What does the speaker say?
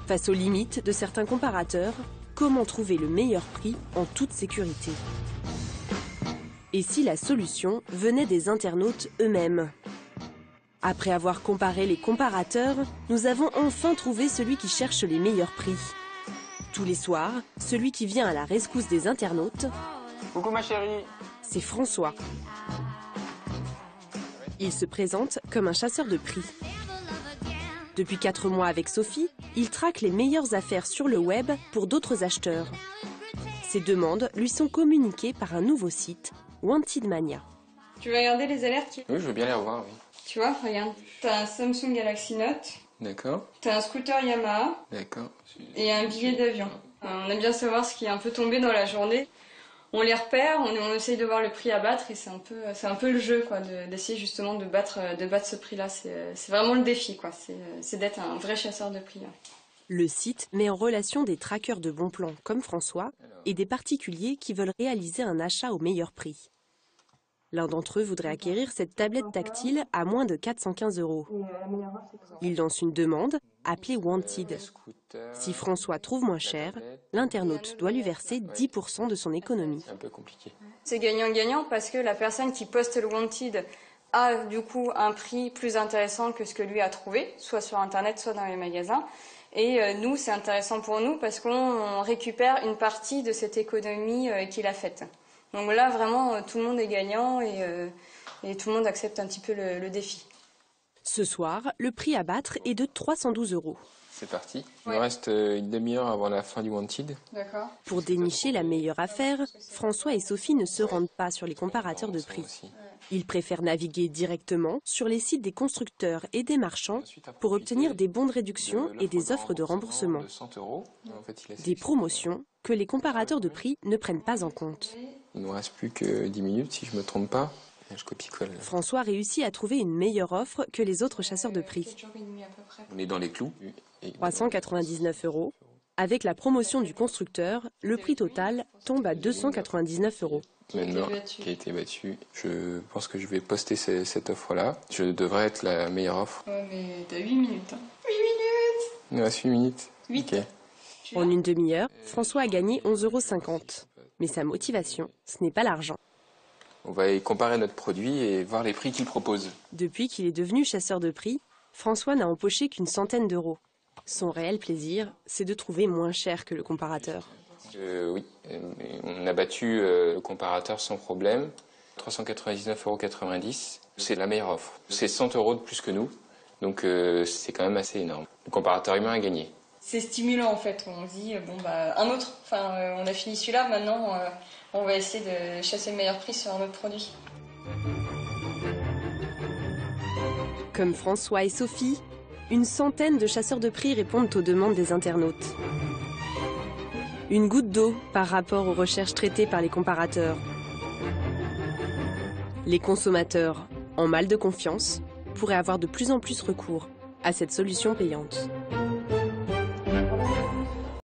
Face aux limites de certains comparateurs, comment trouver le meilleur prix en toute sécurité? Et si la solution venait des internautes eux-mêmes? Après avoir comparé les comparateurs, nous avons enfin trouvé celui qui cherche les meilleurs prix. Tous les soirs, celui qui vient à la rescousse des internautes, coucou ma chérie, c'est François. Il se présente comme un chasseur de prix. Depuis 4 mois avec Sophie, il traque les meilleures affaires sur le web pour d'autres acheteurs. Ces demandes lui sont communiquées par un nouveau site, Wanted Mania. Tu veux regarder les alertes? Oui, je veux bien les revoir, oui. Tu vois, regarde, t'as un Samsung Galaxy Note, D'accord, t'as un scooter Yamaha d'accord. et un billet d'avion. On aime bien savoir ce qui est un peu tombé dans la journée. On les repère, on essaye de voir le prix à battre et c'est un peu le jeu quoi, d'essayer justement de battre ce prix-là. C'est vraiment le défi quoi. C'est d'être un vrai chasseur de prix. Hein. Le site met en relation des traqueurs de bons plans comme François et des particuliers qui veulent réaliser un achat au meilleur prix. L'un d'entre eux voudrait acquérir cette tablette tactile à moins de 415 €. Il lance une demande, appelée Wanted. Si François trouve moins cher, l'internaute doit lui verser 10% de son économie. C'est un peu compliqué. C'est gagnant-gagnant parce que la personne qui poste le Wanted a du coup un prix plus intéressant que ce que lui a trouvé, soit sur Internet, soit dans les magasins. Et nous, c'est intéressant pour nous parce qu'on récupère une partie de cette économie qu'il a faite. Donc là, vraiment, tout le monde est gagnant et tout le monde accepte un petit peu le défi. Ce soir, le prix à battre est de 312 €. C'est parti. Il me reste une demi-heure avant la fin du Wanted. D'accord. Pour dénicher la meilleure affaire, François et Sophie ne se rendent pas sur les comparateurs de prix. Ils préfèrent naviguer directement sur les sites des constructeurs et des marchands pour obtenir des bons de réduction et des offres de remboursement. Des promotions que les comparateurs de prix ne prennent pas en compte. Il ne nous reste plus que 10 minutes si je ne me trompe pas. Je copie-colle. François réussit à trouver une meilleure offre que les autres chasseurs de prix. On est dans les clous. 399 €. Avec la promotion du constructeur, le prix total tombe à 299 €. Maintenant, qui a été battu. Je pense que je vais poster cette offre-là. Je devrais être la meilleure offre. Ouais, mais t'as 8 minutes. Hein. 8 minutes! Il nous reste 8 minutes. 8. Okay. En une demi-heure, François a gagné 11,50 €. Mais sa motivation, ce n'est pas l'argent. On va comparer notre produit et voir les prix qu'il propose. Depuis qu'il est devenu chasseur de prix, François n'a empoché qu'une centaine d'euros. Son réel plaisir, c'est de trouver moins cher que le comparateur. Oui, on a battu le comparateur sans problème. 399,90 €. C'est la meilleure offre. C'est 100 € de plus que nous, donc c'est quand même assez énorme. Le comparateur humain a gagné. C'est stimulant en fait. On se dit, bon bah un autre. Enfin, on a fini celui-là, maintenant on va essayer de chasser le meilleur prix sur un autre produit. Comme François et Sophie, une centaine de chasseurs de prix répondent aux demandes des internautes. Une goutte d'eau par rapport aux recherches traitées par les comparateurs. Les consommateurs, en mal de confiance, pourraient avoir de plus en plus recours à cette solution payante.